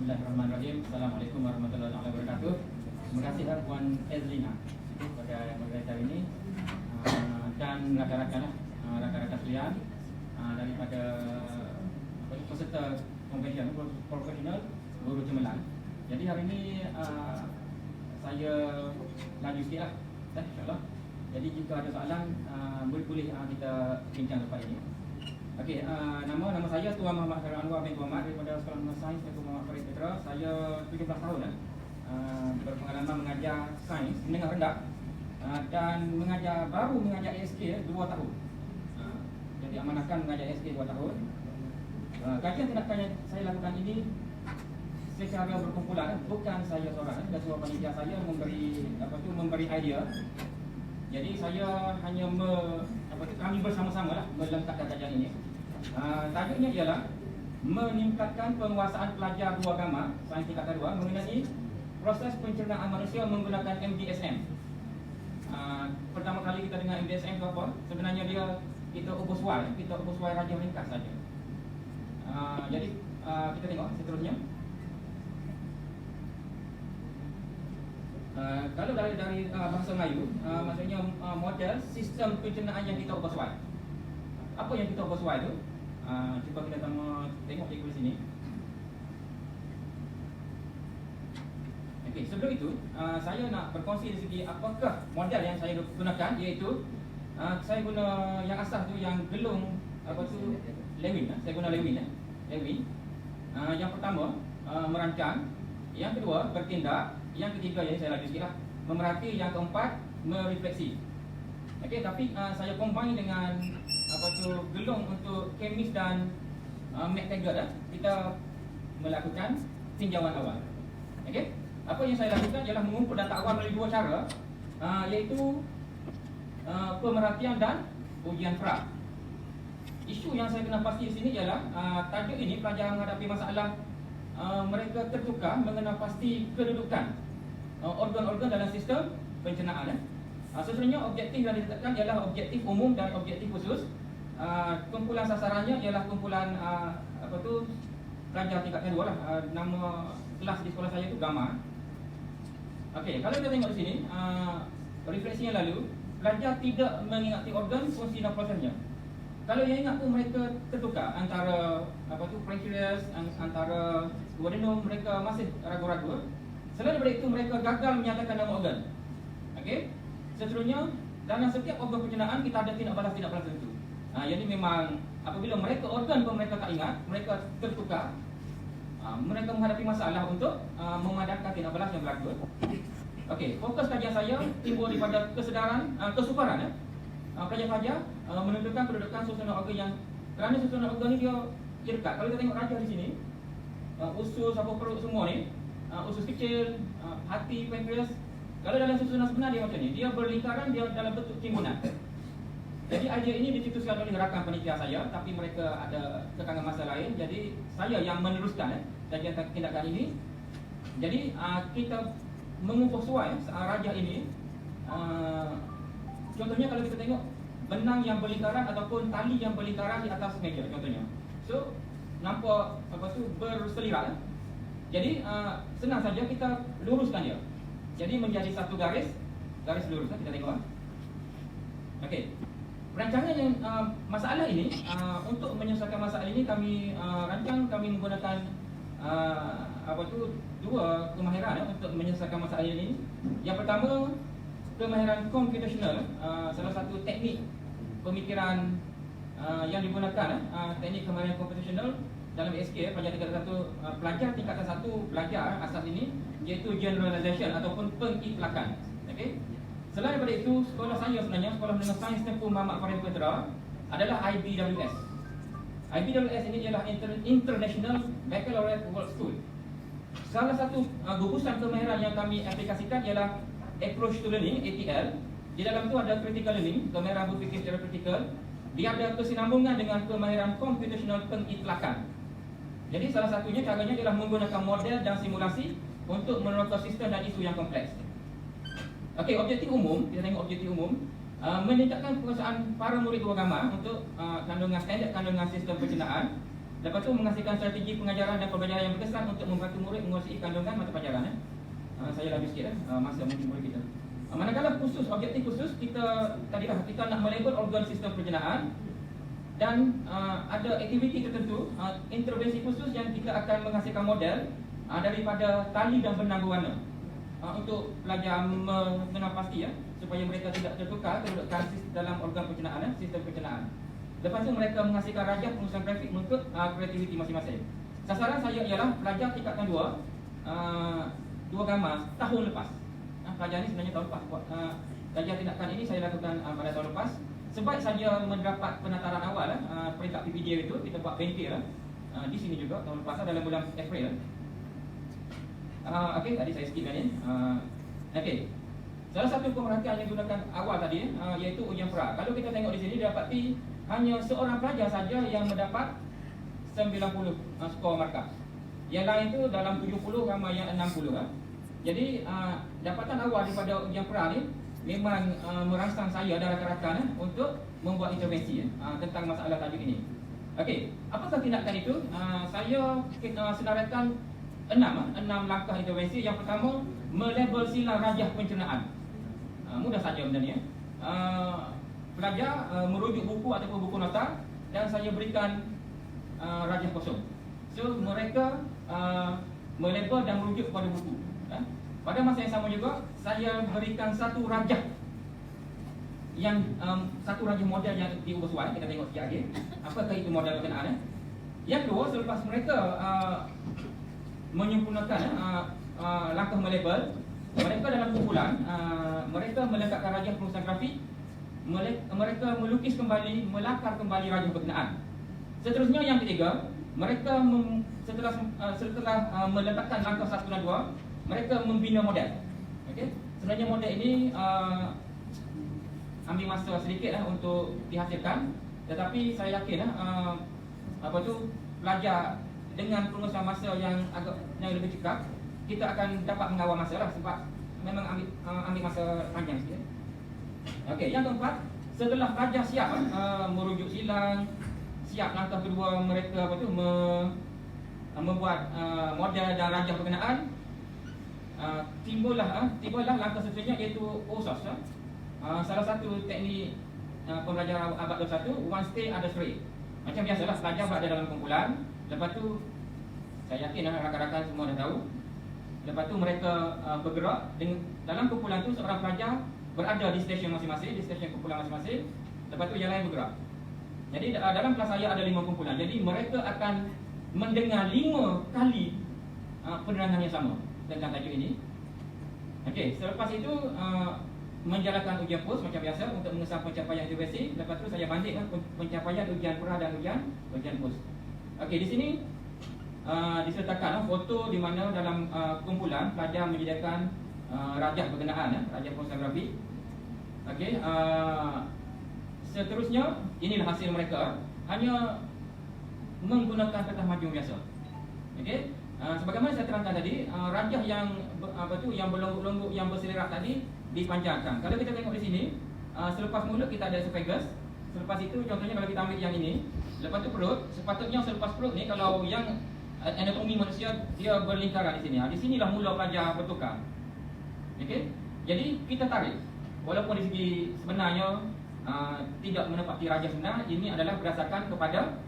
Bismillahirrahmanirrahim. Assalamualaikum warahmatullahi wabarakatuh. Terima kasih Puan Ezlina pada moderator ini dan rakan-rakan sekalian daripada peserta kompetisi profesional guru cemerlang. Jadi hari ini saya laju sikit lah, insyaAllah. Jadi jika ada soalan boleh kita bincang lepas ini. Okey, nama saya Tuan Muhammad Khairul Anwar bin Muhammad daripada Sekolah Menengah Sains Tengku Muhammad Farid Petra. Saya 17 tahun berpengalaman mengajar sains menengah rendah dan baru mengajar ASK 2 tahun. Jadi amanahkan mengajar ASK 2 tahun. Kajian tindakan yang saya lakukan ini secara berkumpulan, bukan saya seorang. Ketua panitia saya memberi idea. Jadi saya hanya kami bersama-sama lah melengkapkan kajian ini. Tajuknya ialah meningkatkan penguasaan pelajar dua agama sains tingkatan 2 mengenai proses pencernaan manusia menggunakan MDSM. Pertama kali kita dengar MDSM itu apa? Sebenarnya kita ubus Y raja ringkas saja. Jadi kita tengok seterusnya. Kalau dari bahasa Melayu, maksudnya model sistem pencernaan yang kita ubah. Apa yang kita ubah itu? Cuba kita tengok di sini. Okey, sebelum itu saya nak berkongsi dari segi apakah model yang saya gunakan, iaitu saya guna yang asas tu yang gelung Lewin. Saya guna Lewin. Yang pertama merancang, yang kedua bertindak, yang ketiga yang saya laju sikitlah memerhati, yang keempat merefleksi. Okey, tapi saya combine dengan gelung untuk kemis dan McTaggart kita melakukan tinjauan awal. Okey, apa yang saya lakukan ialah mengumpul data awal melalui dua cara, iaitu pemerhatian dan ujian pra. Isu yang saya kena pasti di sini ialah tajuk ini pelajar menghadapi masalah mereka tertukar mengenal pasti kedudukan organ-organ dalam sistem pencernaan. Sebenarnya objektif yang ditetapkan ialah objektif umum dan objektif khusus. Kumpulan sasarannya ialah kumpulan pelajar tingkatan 2 lah. Nama kelas di sekolah saya itu Gamma. Okey, kalau kita tengok di sini refleksi yang lalu, pelajar tidak mengingati organ, fungsi dan prosesnya. Kalau yang ingat tu mereka tertukar antara pancreas, antara duodenum, mereka masih ragu-ragu. Selain daripada itu mereka gagal menyatakan nama organ. Okey. Seterusnya dalam setiap organ pencernaan kita ada tindak balas tertentu. Jadi memang apabila mereka organ pun mereka tak ingat, mereka tertukar, mereka menghadapi masalah untuk memadamkan tindak balas yang berlaku. Okey, fokus kajian saya timbul daripada kesukaran pelajar-pelajar menentukan kedudukan susunan organ yang, kerana susunan organ ni dia dekat. Kalau kita tengok raja di sini, usus, perut semua ni, usus kecil, hati, pankreas. Kalau dalam susunan sebenar dia macam ni, dia berlingkaran, dia dalam bentuk timbunan. Jadi idea ini dicetuskan oleh rakan panitia saya, tapi mereka ada kekangan masa lain. Jadi saya yang meneruskan kajian tindakan ini. Jadi kita mengubah suai raja ini. Contohnya kalau kita tengok benang yang berlingkaran ataupun tali yang berlingkaran di atas meja contohnya. So nampak berselirat. Jadi senang saja kita luruskan dia. Jadi menjadi satu garis lurus. Kita tengok. Okey. Perancangan yang masalah ini, untuk menyelesaikan masalah ini kami rancang, kami menggunakan dua kemahiran untuk menyelesaikan masalah ini. Yang pertama, kemahiran computational, salah satu teknik pemikiran yang digunakan, teknik kemahiran computational dalam SK pelajar tingkatan 1 belajar asas ini, iaitu generalization ataupun pengitlakan. Okey. Selain daripada itu, sekolah saya sebenarnya, Sekolah Menengah Sains Tengku Muhammad Farid Petra, adalah IBWS. IBWS ini ialah International Baccalaureate World School. Salah satu gugusan kemahiran yang kami aplikasikan ialah Approach to Learning, ATL. Di dalam itu ada critical learning, kemahiran berfikir secara kritikal. Dia ada kesinambungan dengan kemahiran computational pengitlakan. Jadi salah satunya caranya ialah menggunakan model dan simulasi untuk menerangkan sistem dan isu yang kompleks. Okey, objektif umum, kita tengok objektif umum, meningkatkan penguasaan para murid dua agama untuk standard kandungan sistem pencernaan Lepas tu mengasihkan strategi pengajaran dan pembelajaran yang berkesan untuk membantu murid menguasai kandungan mata pelajaran. Saya lagi sikit masa mungkin murid kita. Manakala khusus, objektif khusus, kita nak melabel organ sistem pencernaan dan ada aktiviti tertentu, intervensi khusus yang kita akan menghasilkan model daripada tali dan benang berwarna untuk pelajar mengenal pasti supaya mereka tidak tertukar kedudukan dalam organ pencernaan, sistem pencernaan. Lepas tu mereka menghasilkan rajah pengurusan grafik mengikut kreativiti masing-masing. Sasaran saya ialah pelajar tingkatan 2 gambar tahun lepas. Pelajar ni sebenarnya tahun lepas. Pelajar tindakan ini saya lakukan pada tahun lepas. Sebab saja mendapat penataran awal peringkat PPDA itu, kita buat bengkel di sini juga tahun lepas dalam bulan April. Okey, tadi saya skip ni. Okey. Salah satu pemerhatian yang digunakan awal tadi iaitu ujian pra. Kalau kita tengok di sini dapati hanya seorang pelajar saja yang mendapat 90 skor markah. Yang lain tu dalam 70 ramai yang 60 Jadi dapatan awal daripada ujian pra ni memang merangsang saya dan rakan-rakan untuk membuat intervensi tentang masalah tajuk ini. Okey, apakah tindakan itu? Saya senaraikan 6 langkah intervensi. Yang pertama, melabel silang rajah pencernaan. Mudah saja benda ni. Pelajar merujuk buku ataupun buku nota dan saya berikan rajah kosong. So mereka melabel dan merujuk kepada buku. Pada masa yang sama juga saya berikan satu rajah model yang diubah suai. Kita tengok sekejap lagi apakah itu model berkenaan. Yang kedua, selepas mereka menyempurnakan langkah melabel, mereka dalam kumpulan mereka melengkapkan rajah pengurusan grafik, mereka melukis kembali, melakar kembali rajah berkenaan. Seterusnya yang ketiga, mereka setelah meletakkan langkah 1 dan 2, mereka membina model. Okey, sebenarnya model ini ambil masa sedikit untuk dihasilkan, tetapi saya yakin pelajar dengan pengurusan masa yang lebih cekap, kita akan dapat mengawal masa sebab memang ambil masa panjang sikit. Okey, yang keempat, setelah pelajar siap merujuk silang, siap langkah kedua mereka membuat model dan rajah berkenaan, timbullah langkah seterusnya iaitu OSOS. Salah satu teknik pembelajaran abad 21, one stay other straight. Macam biasalah pelajar berada dalam kumpulan. Lepas tu saya yakin rakan-rakan semua dah tahu. Lepas tu mereka bergerak dalam kumpulan tu. Seorang pelajar berada di stesen masing-masing, di stesen kumpulan masing-masing. Lepas tu yang lain bergerak. Jadi dalam kelas saya ada 5 kumpulan. Jadi mereka akan mendengar 5 kali penerangan yang sama tentang tajuk ini. Okey, selepas itu menjalankan ujian pos macam biasa untuk mengesah pencapaian intervensi. Lepas tu saya bandingkan pencapaian ujian pra dan ujian pos. Okey, di sini disertakan foto di mana dalam kumpulan pelajar menyediakan rajah berkenaan, rajah fotografi. Okey, seterusnya inilah hasil mereka, hanya menggunakan kertas maju biasa. Okey, sebagaimana saya terangkan tadi, rajah yang yang berlonggok-longgok yang berselerak tadi dipanjangkan. Kalau kita tengok di sini, selepas mulut kita ada esophagus. Selepas itu contohnya kalau kita ambil yang ini, lepas tu perut, sepatutnya selepas perut ni kalau yang anatomi manusia dia berlingkaran di sini. Di sinilah mula pelajar bertukar. Okey. Jadi kita tarik. Walaupun di segi sebenarnya tidak menepati rajah sebenar, ini adalah berdasarkan kepada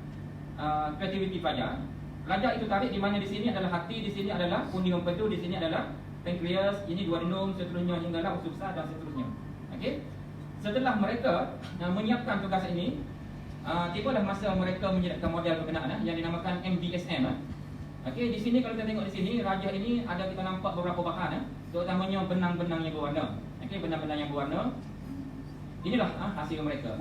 kreativiti pelajar. Pelajar itu tarik di mana di sini adalah hati, di sini adalah undi empedu, di sini adalah pankreas, ini duodenum, seterusnya hinggalah usus besar dan seterusnya. Okey. Setelah mereka menyiapkan tugas ini, tibalah masa mereka menyediakan model berkenaan yang dinamakan MDSM. Okey, di sini kalau kita tengok di sini, rajah ini ada kita nampak beberapa bahan, terutamanya benang-benang yang berwarna. Okey, benang-benang yang berwarna. Inilah hasil mereka.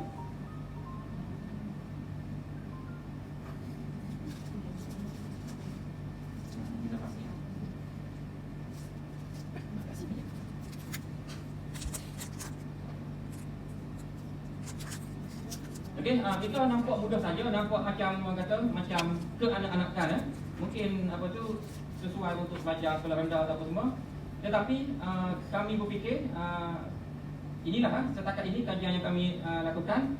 Okey, kita nampak mudah saja, nampak macam ke anak-anak mungkin sesuai untuk belajar sekolah rendah atau apa semua. Tetapi kami berfikir inilah setakat ini kajian yang kami lakukan,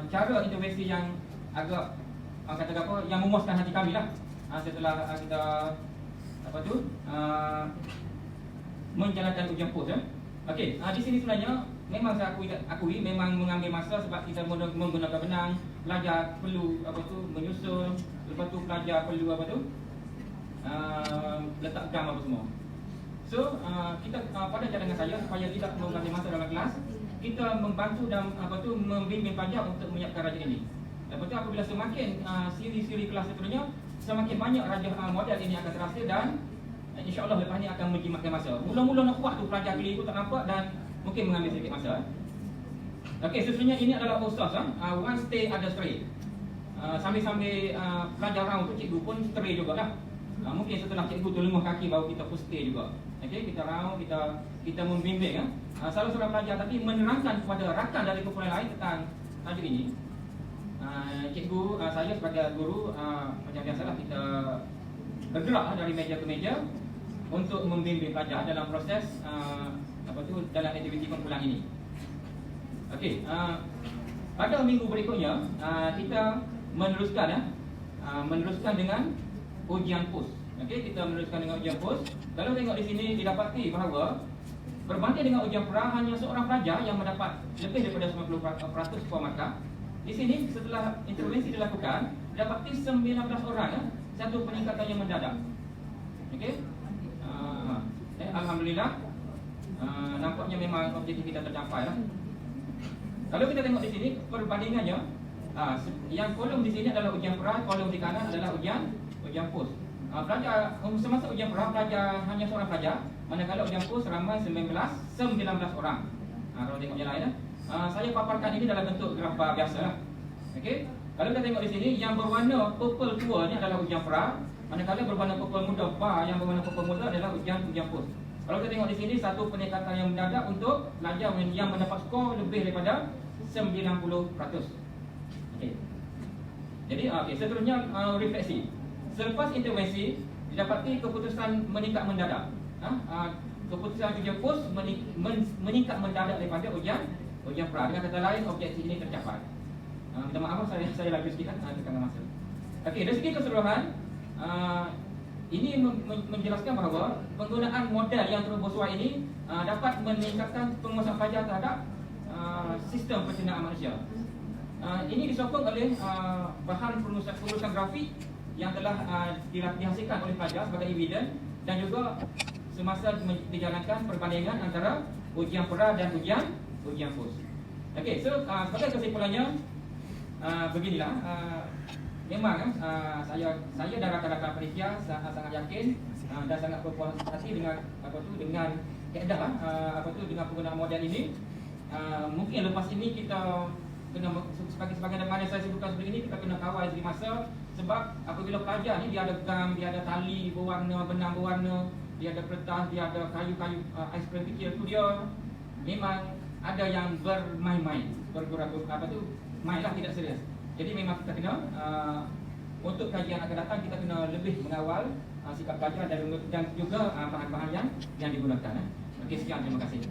cara intervensi yang agak kata apa, yang memuaskan hati kami lah. Setelah kita menjalankan ujian POS. Okey, di sini sebenarnya memang saya akui memang mengambil masa sebab kita menggunakan benang, pelajar perlu menyusun, lepas tu pelajar perlu letak gam apa semua. So kita pada cara dengan saya supaya tidak mengambil masa dalam kelas, kita membantu dan membimbing pelajar untuk menyiapkan raja ini. Lepas tu apabila semakin siri-siri kelas seterusnya, semakin banyak raja model ini akan terhasil dan insya-Allah lepas ni akan menjimatkan masa. Mula-mula nak buat tu pelajar keliru tak nampak dan mungkin mengambil sedikit masa. Okey, sesungguhnya ini adalah ustaz one stay ada stray. Sambil-sambil pelajar round tu cikgu pun stray jugalah. Mungkin setelah cikgu tu lenguh kaki baru kita pun stay juga. Okey, kita round, kita membimbing salah seorang pelajar tadi menerangkan kepada rakan dari kumpulan lain tentang tajuk ini. Cikgu, saya sebagai guru macam biasalah kita bergerak dari meja ke meja untuk membimbing pelajar dalam proses dalam aktiviti kumpulan ini. Okey, pada minggu berikutnya kita meneruskan dengan ujian POS. Okey, kita meneruskan dengan ujian POS. Kalau tengok di sini didapati bahawa berbanding dengan ujian pra hanya seorang pelajar yang mendapat lebih daripada 90% skor markah. Di sini setelah intervensi dilakukan, dapati 19 orang satu peningkatan yang mendadak. Okey. Alhamdulillah. Nampaknya memang objektif kita tercapai lah. Kalau kita tengok di sini perbandingannya, yang kolom di sini adalah ujian pra, kolom di kanan adalah ujian POS. Pelajar semasa ujian pra pelajar hanya seorang pelajar, manakala ujian POS ramai 19 orang. Kalau tengok yang lain saya paparkan ini dalam bentuk graf bar biasa lah. Okey. Kalau kita tengok di sini yang berwarna purple tua ni adalah ujian pra, manakala berwarna purple muda bar yang berwarna purple muda adalah ujian POS. Kalau kita tengok di sini satu peningkatan yang mendadak untuk pelajar yang mendapat skor lebih daripada 90%. Okey. Jadi seterusnya refleksi. Selepas intervensi didapati keputusan meningkat mendadak. Keputusan ujian POS meningkat mendadak daripada ujian pra. Dengan kata lain objektif ini tercapai. Minta maaf saya laju sikit kerana masa. Okey, dari segi keseluruhan ini menjelaskan bahawa penggunaan model yang terus ini dapat meningkatkan penguasaan pelajar terhadap sistem pencernaan manusia. Ini disokong oleh bahan penulisan grafik yang telah dihasilkan oleh pelajar sebagai evidence dan juga semasa dijalankan perbandingan antara ujian pra dan ujian POS. Okey, so sebagai kesimpulannya beginilah. Memang saya dan rakan-rakan panitia sangat yakin dan sangat berpuas hati dengan dengan kaedah dengan penggunaan model ini. Mungkin lepas ini kita kena sebagai mana saya sebutkan sebelum ini, kita kena kawal segi masa sebab apabila pelajar ni dia ada gam, dia ada tali berwarna, benang berwarna, dia ada kertas, dia ada kayu-kayu aiskrim kecil tu, dia memang ada yang bermain-main, mainlah tidak serius. Jadi memang kita kena untuk kajian akan datang kita kena lebih mengawal sikap pelajar dan juga bahan-bahan yang digunakan. Okey, sekian, terima kasih.